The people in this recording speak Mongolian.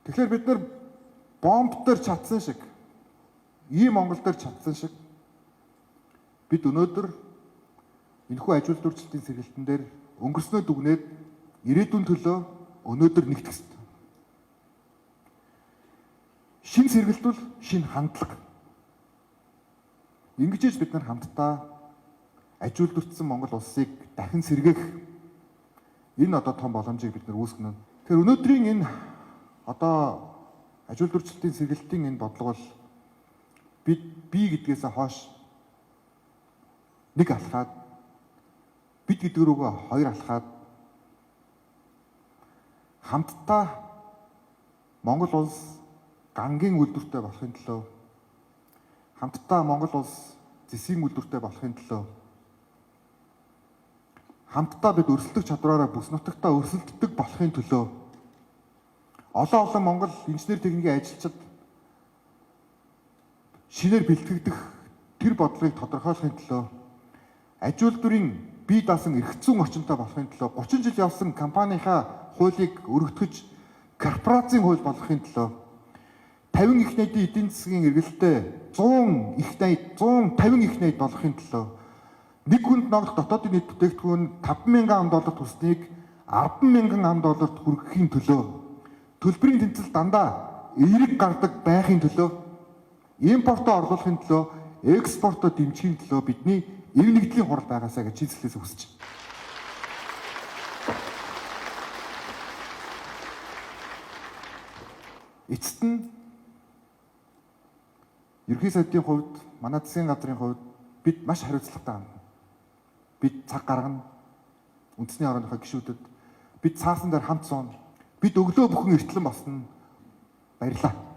Тэгэхээр бид нар бомб дээр чадсан шиг, ийм Монгол дээр чадсан шиг бид өнөөдөр энэхүү аж үйлдвэр дөрвөлтийн сэргэлтэн дээр өнгөрснөө дүгнээд ирээдүйн төлөө өнөөдөр нэгтгэх ёстой. Шинэ сэргэлтүүл шинэ хандлага. Ингэж бид нар хамтдаа аж үйлдвэртсэн Монгол улсыг дахин сэргээх энэ одоо том боломжийг бид нар үүсгэнэ. Тэгэхээр өнөөдрийн энэ одоо аж үйлдвэрчлэлтийн сэргэлтийн энэ бодлого бол би гэдгээс хойш нэг алхаад бид гэдэг рүүгээ хоёр алхаад хамтдаа Монгол улс гангийн үйлдвэртэй болохын төлөө хамтдаа Монгол улс зэсийн үйлдвэртэй болохын төлөө хамтдаа бид өрсөлдөх чадвараараа бүс нутагтаа өрсөлддөг болохын төлөө олон Монгол инженер техникийн ажилчид шинээр бэлтгэгдэх тэр бодлогыг тодорхойлохын төлөө аж үйлдвэрийн бие даасан эрх зүйн орчинтой болохын төлөө 30 жил явсан компанийнхаа хуулийг өргөтгөж корпорацийн хууль болгохын төлөө 50 их найдын эдийн засгийн эргэлтээ 100 их найд болгохын төлөө нэг хүнд ногдох дотоодын нийт бүтээгдэхүүн $5,000 тусныг $10,000 хүргэхийн төлөө төлбөрийн тэнцэл дандаа эерэг гардаг байхын төлөө импортоо орлуулахын төлөө экспортоо дэмжихийн төлөө бидний эв нэгдлийн хурал байгаасаа гэж шийдэлээс үсэж байна. Эцэст нь ерөнхий сайдын хувьд, манай засгийн газрын хувьд бид маш хариуцлагатай хандна. Бид цаг гаргана. Үндэсний орныхоо гишүүдэд бид цаасан дээр хамт сууна. Бид өглөө бүхэн эртлэн босно. Баярлалаа.